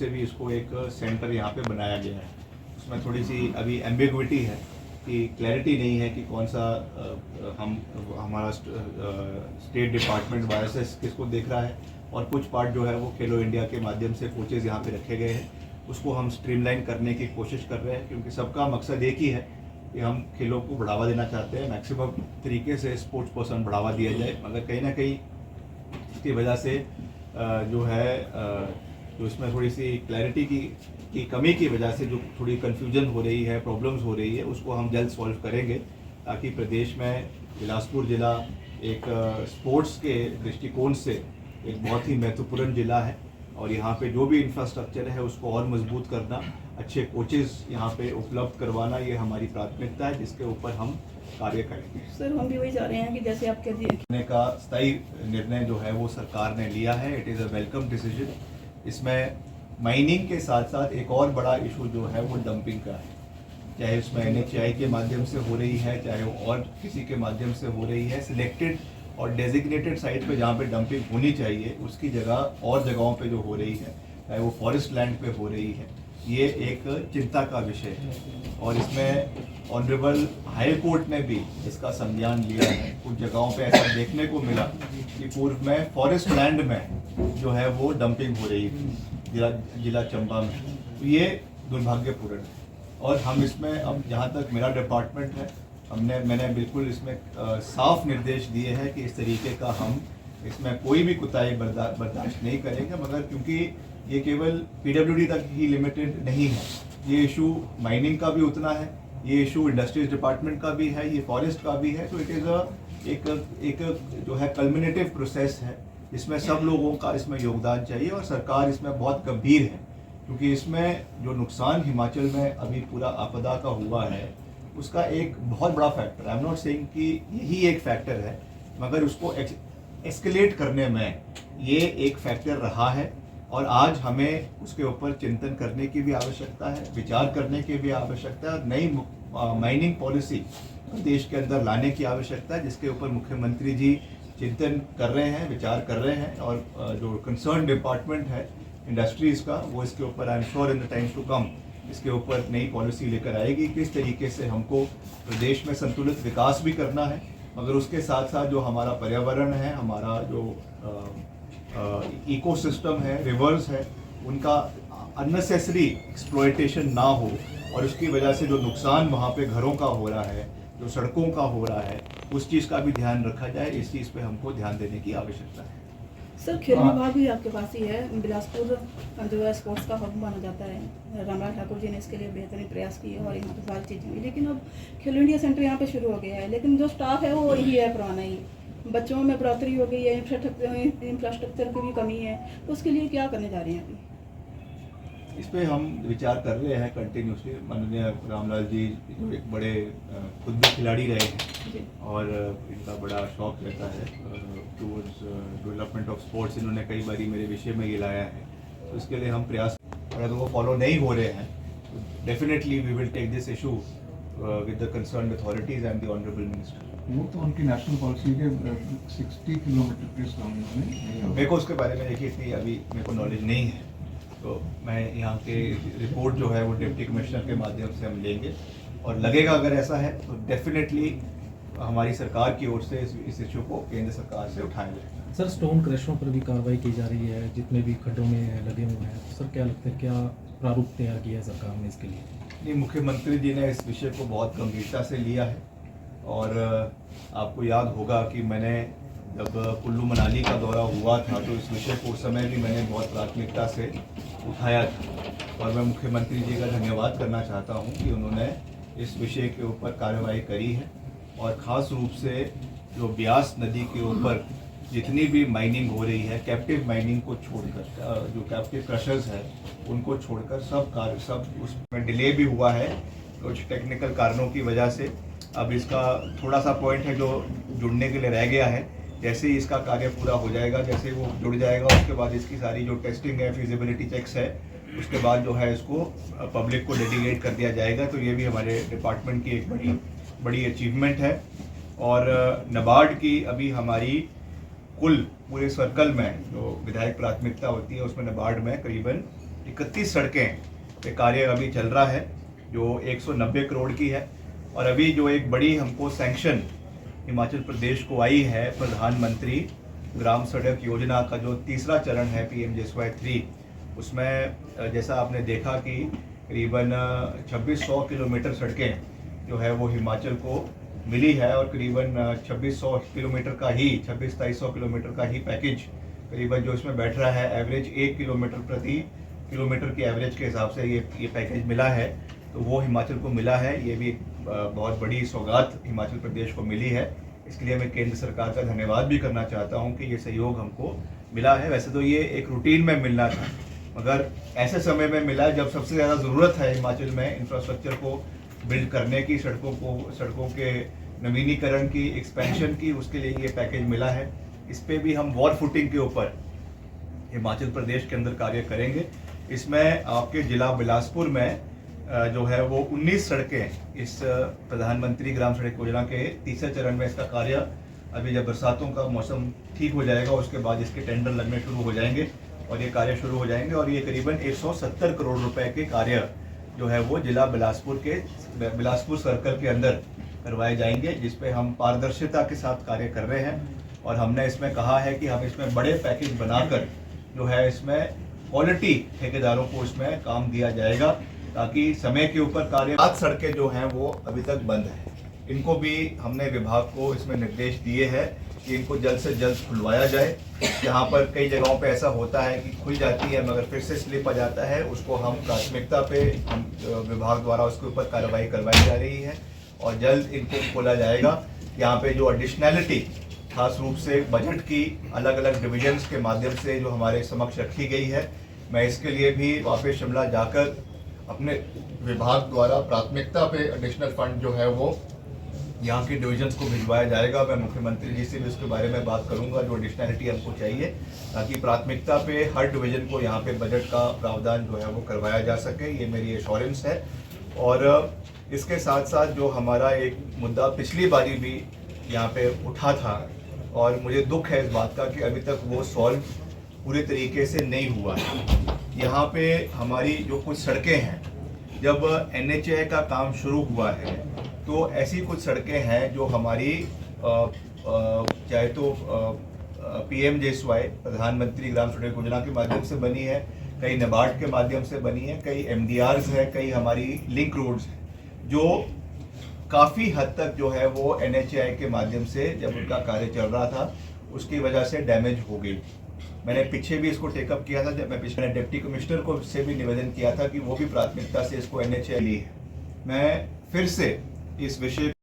से भी इसको एक सेंटर यहाँ पे बनाया गया है। उसमें थोड़ी सी अभी एम्बिग्विटी है कि क्लैरिटी नहीं है कि कौन सा हमारा स्टेट डिपार्टमेंट वायरसेस किसको देख रहा है, और कुछ पार्ट जो है वो खेलो इंडिया के माध्यम से कोचेज़ यहाँ पे रखे गए हैं। उसको हम स्ट्रीमलाइन करने की कोशिश कर रहे हैं, क्योंकि सबका मकसद एक ही है कि हम खेलों को बढ़ावा देना चाहते हैं, मैक्सिमम तरीके से स्पोर्ट्स पर्सन बढ़ावा दिया जाए। मगर कहीं ना कहीं इसकी वजह से जो है जो इसमें थोड़ी सी क्लैरिटी की कमी की वजह से जो थोड़ी कन्फ्यूजन हो रही है, प्रॉब्लम्स हो रही है, उसको हम जल्द सॉल्व करेंगे, ताकि प्रदेश में बिलासपुर ज़िला एक स्पोर्ट्स के दृष्टिकोण से एक बहुत ही महत्वपूर्ण ज़िला है। और यहाँ पे जो भी इंफ्रास्ट्रक्चर है उसको और मजबूत करना, अच्छे कोचेज़ यहाँ पे उपलब्ध करवाना, ये हमारी प्राथमिकता है, जिसके ऊपर हम कार्य करेंगे। सर, हम भी वही चाह रहे हैं कि जैसे आप कह दिए का स्थायी निर्णय जो है वो सरकार ने लिया है। It is a welcome decision. इसमें माइनिंग के साथ साथ एक और बड़ा इशू जो है वो डंपिंग का है, चाहे उसमें NHAI के माध्यम से हो रही है, चाहे वो और किसी के माध्यम से हो रही है। सिलेक्टेड और डेजिग्नेटेड साइट पे जहाँ पे डंपिंग होनी चाहिए उसकी जगह और जगहों पे जो हो रही है, चाहे वो फॉरेस्ट लैंड पे हो रही है, ये एक चिंता का विषय है। और इसमें ऑनरेबल हाई कोर्ट ने भी इसका संज्ञान लिया है। कुछ जगहों पे ऐसा देखने को मिला कि पूर्व में फॉरेस्ट लैंड में जो है वो डंपिंग हो रही थी जिला चंबा में। तो ये दुर्भाग्यपूर्ण है, और हम इसमें अब जहाँ तक मेरा डिपार्टमेंट है, मैंने बिल्कुल इसमें साफ निर्देश दिए हैं कि इस तरीके का हम इसमें कोई भी कुताही बर्दाश्त नहीं करेंगे। मगर क्योंकि ये केवल PWD तक ही लिमिटेड नहीं है, ये इशू माइनिंग का भी उतना है, ये इशू इंडस्ट्रीज डिपार्टमेंट का भी है, ये फॉरेस्ट का भी है। तो इट इज़ एक जो है कल्मिनेटिव प्रोसेस है, इसमें सब लोगों का इसमें योगदान चाहिए, और सरकार इसमें बहुत गंभीर है, क्योंकि इसमें जो नुकसान हिमाचल में अभी पूरा आपदा का हुआ है उसका एक बहुत बड़ा factor, I am not saying कि यही एक फैक्टर है, मगर उसको एस्केलेट करने में ये एक फैक्टर रहा है। और आज हमें उसके ऊपर चिंतन करने की भी आवश्यकता है, विचार करने की भी आवश्यकता है, नई माइनिंग पॉलिसी देश के अंदर लाने की आवश्यकता है, जिसके ऊपर मुख्यमंत्री जी चिंतन कर रहे हैं, विचार कर रहे हैं। और जो कंसर्न डिपार्टमेंट है इंडस्ट्रीज़ का, वो इसके ऊपर I am sure in the times to come इसके ऊपर नई पॉलिसी लेकर आएगी। किस तरीके से हमको प्रदेश में संतुलित विकास भी करना है, मगर उसके साथ साथ जो हमारा पर्यावरण है, हमारा जो इकोसिस्टम है, रिवर्स है, उनका अननेसेसरी एक्सप्लॉयटेशन ना हो, और उसकी वजह से जो नुकसान वहाँ पे घरों का हो रहा है, जो सड़कों का हो रहा है, उस चीज़ का भी ध्यान रखा जाए। इस चीज़ पे हमको ध्यान देने की आवश्यकता है। सर, खेल विभाग भी आपके पास ही है। बिलासपुर जो है स्पोर्ट्स का हब माना जाता है। रामलाल ठाकुर जी ने इसके लिए बेहतरीन प्रयास किए और यहाँ पर सारी चीज़ें हुई, लेकिन अब खेलो इंडिया सेंटर यहाँ पे शुरू हो गया है, लेकिन जो स्टाफ है वो वही है पुराना ही। बच्चों में बढ़ोतरी हो गई है, इंफ्रास्ट्रक्चर की भी कमी है, तो उसके लिए क्या करने जा रहे हैं अभी? इस पर हम विचार कर रहे हैं कंटिन्यूसली। माननीय रामलाल जी जो एक बड़े खुद भी खिलाड़ी रहे हैं, और इनका बड़ा शौक रहता है टूवर्ड्स डेवलपमेंट ऑफ स्पोर्ट्स। इन्होंने कई बारी मेरे विषय में ये लाया है, तो इसके लिए हम प्रयास, अगर वो फॉलो नहीं हो रहे हैं तो definitely we will take this issue with the concerned authorities and the honourable minister. वो तो उनकी नेशनल पॉलिसी के 60 किलोमीटर के सामने। मेरे को उसके बारे में देखिए इतनी अभी मेरे को नॉलेज नहीं है, तो मैं यहाँ के रिपोर्ट जो है वो डिप्टी कमिश्नर के माध्यम से हम लेंगे, और लगेगा अगर ऐसा है तो डेफिनेटली हमारी सरकार की ओर से इस इशू को केंद्र सरकार से उठाया जाएगा। सर, स्टोन क्रशरों पर भी कार्रवाई की जा रही है, जितने भी खड्डों में लगे हुए हैं। सर, क्या लगता है, क्या प्रारूप तैयार किया है सरकार ने इसके लिए? नहीं, मुख्यमंत्री जी ने इस विषय को बहुत गंभीरता से लिया है, और आपको याद होगा कि मैंने जब कुल्लू मनाली का दौरा हुआ था तो इस विषय को उस समय भी मैंने बहुत प्राथमिकता से उठाया था, और मैं मुख्यमंत्री जी का धन्यवाद करना चाहता हूं कि उन्होंने इस विषय के ऊपर कार्रवाई करी है। और ख़ास रूप से जो ब्यास नदी के ऊपर जितनी भी माइनिंग हो रही है, कैप्टिव माइनिंग को छोड़कर, जो कैप्टिव क्रशर्स है उनको छोड़कर सब उसमें डिले भी हुआ है कुछ टेक्निकल कारणों की वजह से। अब इसका थोड़ा सा पॉइंट है जो जुड़ने के लिए रह गया है। जैसे ही इसका कार्य पूरा हो जाएगा, जैसे वो जुड़ जाएगा, उसके बाद इसकी सारी जो टेस्टिंग है, फिजिबिलिटी चेक्स है, उसके बाद जो है इसको पब्लिक को डेडिकेट कर दिया जाएगा। तो ये भी हमारे डिपार्टमेंट की एक बड़ी अचीवमेंट है। और नाबार्ड की अभी हमारी कुल पूरे सर्कल में जो विधायक प्राथमिकता होती है उसमें नाबार्ड में करीबन 31 सड़कें पे कार्य अभी चल रहा है जो 190 करोड़ की है। और अभी जो एक बड़ी हमको सैंक्शन हिमाचल प्रदेश को आई है प्रधानमंत्री ग्राम सड़क योजना का जो तीसरा चरण है PMJSY 3, उसमें जैसा आपने देखा कि करीबन 2600 किलोमीटर सड़कें जो है वो हिमाचल को मिली है और करीबन 2600 किलोमीटर का ही 26-2300 किलोमीटर का ही पैकेज करीबन जो इसमें बैठ रहा है एवरेज 1 किलोमीटर प्रति किलोमीटर की एवरेज के हिसाब से ये पैकेज मिला है। तो वो हिमाचल को मिला है, ये भी एक बहुत बड़ी सौगात हिमाचल प्रदेश को मिली है। इसके लिए मैं केंद्र सरकार का धन्यवाद भी करना चाहता हूँ कि ये सहयोग हमको मिला है। वैसे तो ये एक रूटीन में मिलना था, मगर ऐसे समय में मिला है जब सबसे ज़्यादा ज़रूरत है हिमाचल में इंफ्रास्ट्रक्चर को बिल्ड करने की, सड़कों के नवीनीकरण की, एक्सपेंशन की, उसके लिए ये पैकेज मिला है। इस पे भी हम वॉर फुटिंग के ऊपर हिमाचल प्रदेश के अंदर कार्य करेंगे। इसमें आपके जिला बिलासपुर में जो है वो 19 सड़कें इस प्रधानमंत्री ग्राम सड़क योजना के तीसरे चरण में इसका कार्य अभी जब बरसातों का मौसम ठीक हो जाएगा उसके बाद इसके टेंडर लगने शुरू हो जाएंगे और ये कार्य शुरू हो जाएंगे और ये करीबन 170 करोड़ रुपए के कार्य जो है वो जिला बिलासपुर सर्कल के अंदर करवाए जाएंगे, जिसपे हम पारदर्शिता के साथ कार्य कर रहे हैं। और हमने इसमें कहा है कि हम इसमें बड़े पैकेज बनाकर जो है इसमें क्वालिटी ठेकेदारों को इसमें काम दिया जाएगा ताकि समय के ऊपर कार्य। 7 सड़कें जो हैं वो अभी तक बंद हैं, इनको भी हमने विभाग को इसमें निर्देश दिए हैं कि इनको जल्द से जल्द खुलवाया जाए। जहाँ पर कई जगहों पे ऐसा होता है कि खुल जाती है मगर फिर से स्लिप आ जाता है, उसको हम प्राथमिकता पे हम विभाग द्वारा उसके ऊपर कार्रवाई करवाई जा रही है और जल्द इनको खोला जाएगा। यहाँ पे जो एडिशनैलिटी खास रूप से बजट की अलग अलग डिविजन्स के माध्यम से जो हमारे समक्ष रखी गई है, मैं इसके लिए भी वापस शिमला जाकर अपने विभाग द्वारा प्राथमिकता पे एडिशनल फंड जो है वो यहाँ के डिविजन्स को भिजवाया जाएगा। मैं मुख्यमंत्री जी से भी उसके बारे में बात करूंगा जो एडिशनलिटी हमको चाहिए ताकि प्राथमिकता पे हर डिवीजन को यहाँ पे बजट का प्रावधान जो है वो करवाया जा सके, ये मेरी एश्योरेंस है। और इसके साथ साथ जो हमारा एक मुद्दा पिछली बारी भी यहाँ पे उठा था और मुझे दुख है इस बात का कि अभी तक वो सॉल्व पूरे तरीके से नहीं हुआ है। यहाँ पे हमारी जो कुछ सड़कें हैं, जब NHAI का काम शुरू हुआ है तो ऐसी कुछ सड़कें हैं जो हमारी चाहे तो PMJSY प्रधानमंत्री ग्राम सड़क योजना के माध्यम से बनी है, कई नाबार्ड के माध्यम से बनी है, कई MDRs है, कई हमारी लिंक रोड्स हैं जो काफ़ी हद तक जो है वो NHAI के माध्यम से जब उनका कार्य चल रहा था उसकी वजह से डैमेज हो गई। मैंने पीछे भी इसको टेकअप किया था, जब मैं पिछले डिप्टी कमिश्नर को से भी निवेदन किया था कि वो भी प्राथमिकता से इसको NHAI ली है। मैं फिर से इस विषय